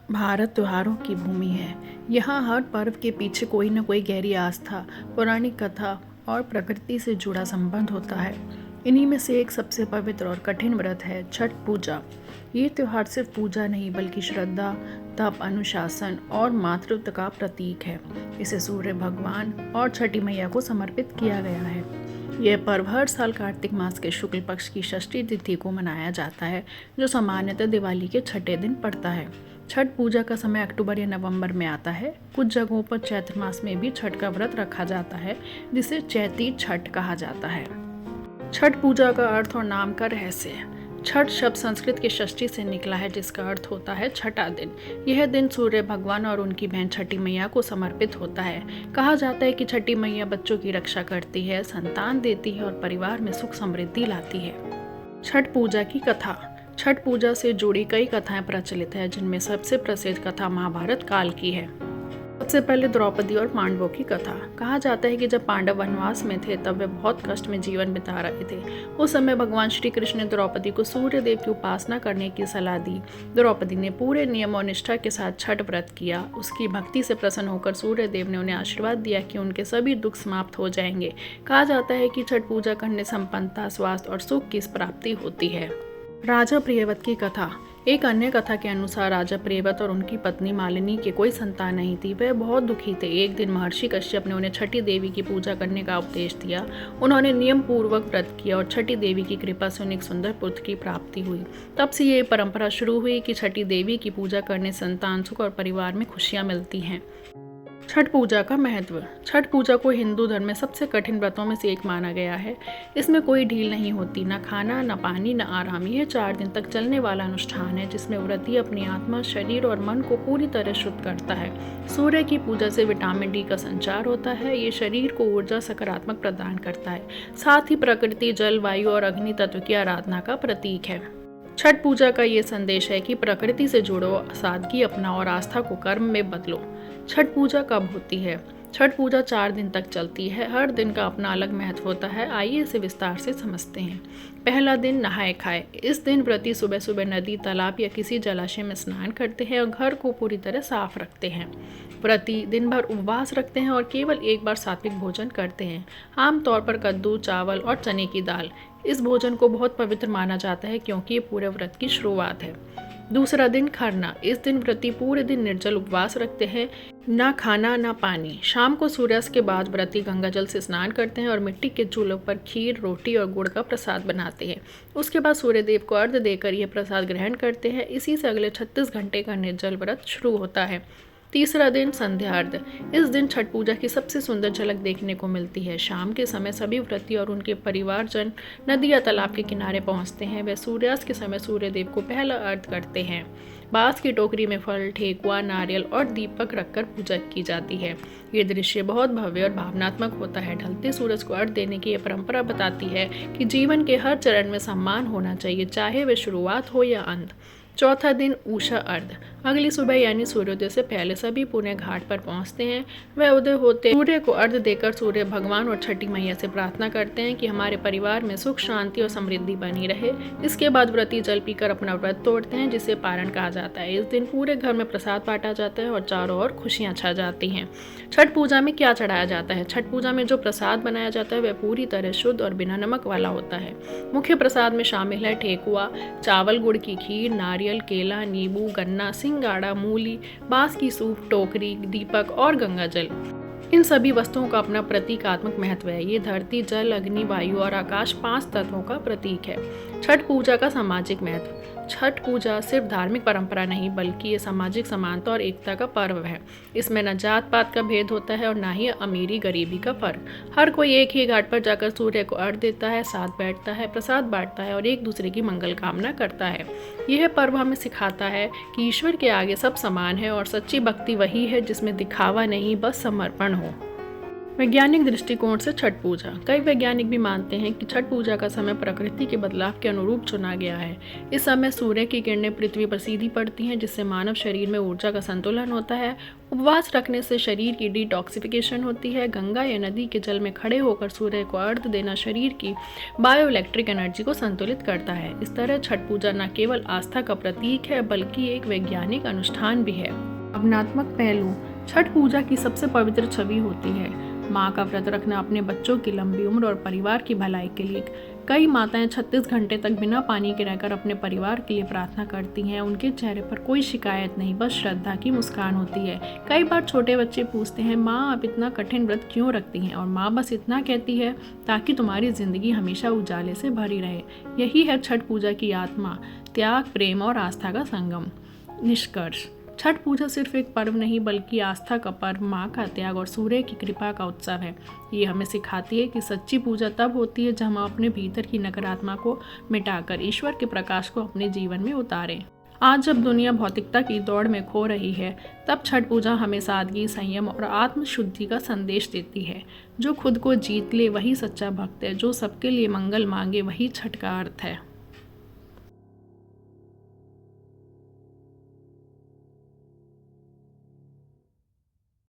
भारत त्योहारों की भूमि है। यहाँ हर पर्व के पीछे कोई न कोई गहरी आस्था, पौराणिक कथा और प्रकृति से जुड़ा संबंध होता है। इन्हीं में से एक सबसे पवित्र और कठिन व्रत है छठ पूजा। ये त्योहार सिर्फ पूजा नहीं बल्कि श्रद्धा, तप, अनुशासन और मातृत्व का प्रतीक है। इसे सूर्य भगवान और छठी मैया को समर्पित किया गया है। यह पर्व हर साल कार्तिक मास के शुक्ल पक्ष की षष्ठी तिथि को मनाया जाता है, जो सामान्यतः दिवाली के छठे दिन पड़ता है। छठ पूजा का समय अक्टूबर या नवंबर में आता है। कुछ जगहों पर चैत्र मास में भी छठ का व्रत रखा जाता है, जिसे चैती छठ कहा जाता है। छठ पूजा का अर्थ और नाम का रहस्य। छठ शब्द संस्कृत के षष्ठी से निकला है, जिसका अर्थ होता है छठा दिन। यह दिन सूर्य भगवान और उनकी बहन छठी मैया को समर्पित होता है। कहा जाता है कि छठी मैया बच्चों की रक्षा करती है, संतान देती है और परिवार में सुख समृद्धि लाती है। छठ पूजा की कथा। छठ पूजा से जुड़ी कई कथाएं प्रचलित हैं, जिनमें सबसे प्रसिद्ध कथा महाभारत काल की है। सबसे पहले द्रौपदी और पांडवों की कथा। कहा जाता है कि जब पांडव वनवास में थे तब वे बहुत कष्ट में जीवन बिता रहे थे। उस समय भगवान श्री कृष्ण ने द्रौपदी को सूर्य देव की उपासना करने की सलाह दी। द्रौपदी ने पूरे नियम और निष्ठा के साथ छठ व्रत किया। उसकी भक्ति से प्रसन्न होकर सूर्य देव ने उन्हें आशीर्वाद दिया कि उनके सभी दुख समाप्त हो जाएंगे। कहा जाता है कि छठ पूजा करने संपन्नता, स्वास्थ्य और सुख की प्राप्ति होती है। राजा प्रियव्रत की कथा। एक अन्य कथा के अनुसार राजा प्रियव्रत और उनकी पत्नी मालिनी के कोई संतान नहीं थी। वे बहुत दुखी थे। एक दिन महर्षि कश्यप ने उन्हें छठी देवी की पूजा करने का उपदेश दिया। उन्होंने नियम पूर्वक व्रत किया और छठी देवी की कृपा से उन्हें एक सुंदर पुत्र की प्राप्ति हुई। तब से ये परंपरा शुरू हुई कि छठी देवी की पूजा करने से संतान सुख और परिवार में खुशियां मिलती हैं। छठ पूजा का महत्व। छठ पूजा को हिंदू धर्म में सबसे कठिन व्रतों में से एक माना गया है। इसमें कोई ढील नहीं होती, न खाना, न पानी, न आराम। यह 4 दिन तक चलने वाला अनुष्ठान है, जिसमें व्रती अपनी आत्मा, शरीर और मन को पूरी तरह शुद्ध करता है। सूर्य की पूजा से विटामिन डी का संचार होता है। ये शरीर को ऊर्जा सकारात्मक प्रदान करता है। साथ ही प्रकृति, जल, वायु और अग्नि तत्व की आराधना का प्रतीक है। छठ पूजा का ये संदेश है कि प्रकृति से जुड़ो, सादगी अपनाओ और आस्था को कर्म में बदलो। छठ पूजा कब होती है? छठ पूजा 4 दिन तक चलती है। हर दिन का अपना अलग महत्व होता है। आइए इसे विस्तार से समझते हैं। पहला दिन नहाए खाए। इस दिन व्रती सुबह सुबह नदी, तालाब या किसी जलाशय में स्नान करते हैं और घर को पूरी तरह साफ रखते हैं। व्रती दिन भर उपवास रखते हैं और केवल एक बार सात्विक भोजन करते हैं, आमतौर पर कद्दू, चावल और चने की दाल। इस भोजन को बहुत पवित्र माना जाता है, क्योंकि ये पूरे व्रत की शुरुआत है। दूसरा दिन खरना। इस दिन व्रती पूरे दिन निर्जल उपवास रखते हैं, ना खाना ना पानी। शाम को सूर्यास्त के बाद व्रती गंगा जल से स्नान करते हैं और मिट्टी के चूल्हों पर खीर, रोटी और गुड़ का प्रसाद बनाते हैं। उसके बाद सूर्य देव को अर्घ्य देकर यह प्रसाद ग्रहण करते हैं। इसी से अगले 36 घंटे का निर्जल व्रत शुरू होता है। तीसरा दिन संध्यार्घ्य। इस दिन छठ पूजा की सबसे सुंदर झलक देखने को मिलती है। शाम के समय सभी व्रती और उनके परिवारजन नदी या तालाब के किनारे पहुंचते हैं। वे सूर्यास्त के समय सूर्य देव को पहला अर्घ्य करते हैं। बांस की टोकरी में फल, ठेकुआ, नारियल और दीपक रखकर पूजा की जाती है। ये दृश्य बहुत भव्य और भावनात्मक होता है। ढलते सूरज को अर्घ्य देने की यह परंपरा बताती है कि जीवन के हर चरण में सम्मान होना चाहिए, चाहे वे शुरुआत हो या अंत। चौथा दिन उषा अर्घ्य। अगली सुबह यानी सूर्योदय से पहले सभी पुण्य घाट पर पहुंचते हैं। वह उदय होते सूर्य को अर्घ्य देकर सूर्य भगवान और छठी मैया से प्रार्थना करते हैं कि हमारे परिवार में सुख, शांति और समृद्धि बनी रहे। इसके बाद व्रती जल पीकर अपना व्रत तोड़ते हैं, जिसे पारण कहा जाता है। इस दिन पूरे घर में प्रसाद बांटा जाता है और चारों ओर खुशियां छा जाती हैं। छठ पूजा में क्या चढ़ाया जाता है? छठ पूजा में जो प्रसाद बनाया जाता है वह पूरी तरह शुद्ध और बिना नमक वाला होता है। मुख्य प्रसाद में शामिल है ठेकुआ, चावल गुड़ की खीर, नारियल, केला, नींबू, गन्ना, सिंगाड़ा, मूली, बांस की सूप, टोकरी, दीपक और गंगा जल। इन सभी वस्तुओं का अपना प्रतीकात्मक महत्व है। ये धरती, जल, अग्नि, वायु और आकाश 5 तत्वों का प्रतीक है। छठ पूजा का सामाजिक महत्व। छठ पूजा सिर्फ धार्मिक परंपरा नहीं बल्कि ये सामाजिक समानता और एकता का पर्व है। इसमें न जात पात का भेद होता है और न ही अमीरी गरीबी का फर्क। हर कोई एक ही घाट पर जाकर सूर्य को अर्घ्य देता है, साथ बैठता है, प्रसाद बांटता है और एक दूसरे की मंगल कामना करता है। यह पर्व हमें सिखाता है कि ईश्वर के आगे सब समान है और सच्ची भक्ति वही है जिसमें दिखावा नहीं, बस समर्पण हो। वैज्ञानिक दृष्टिकोण से छठ पूजा। कई वैज्ञानिक भी मानते हैं कि छठ पूजा का समय प्रकृति के बदलाव के अनुरूप चुना गया है। इस समय सूर्य की किरणें पृथ्वी पर सीधी पड़ती हैं, जिससे मानव शरीर में ऊर्जा का संतुलन होता है। उपवास रखने से शरीर की डिटॉक्सिफिकेशन होती है। गंगा या नदी के जल में खड़े होकर सूर्य को अर्घ्य देना शरीर की बायोइलेक्ट्रिक एनर्जी को संतुलित करता है। इस तरह छठ पूजा न केवल आस्था का प्रतीक है, बल्कि एक वैज्ञानिक अनुष्ठान भी है। भावनात्मक पहलू। छठ पूजा की सबसे पवित्र छवि होती है। माँ का व्रत रखना अपने बच्चों की लंबी उम्र और परिवार की भलाई के लिए। कई माताएं 36 घंटे तक बिना पानी के रहकर अपने परिवार के लिए प्रार्थना करती हैं। उनके चेहरे पर कोई शिकायत नहीं, बस श्रद्धा की मुस्कान होती है। कई बार छोटे बच्चे पूछते हैं, माँ आप इतना कठिन व्रत क्यों रखती हैं? और माँ बस इतना कहती है, ताकि तुम्हारी जिंदगी हमेशा उजाले से भरी रहे। यही है छठ पूजा की आत्मा, त्याग, प्रेम और आस्था का संगम। निष्कर्ष। छठ पूजा सिर्फ एक पर्व नहीं, बल्कि आस्था का पर्व, माँ का त्याग और सूर्य की कृपा का उत्सव है। ये हमें सिखाती है कि सच्ची पूजा तब होती है जब हम अपने भीतर की नकारात्मक को मिटाकर ईश्वर के प्रकाश को अपने जीवन में उतारें। आज जब दुनिया भौतिकता की दौड़ में खो रही है, तब छठ पूजा हमें सादगी, संयम और आत्मशुद्धि का संदेश देती है। जो खुद को जीत ले वही सच्चा भक्त है। जो सबके लिए मंगल मांगे वही छठ का अर्थ है।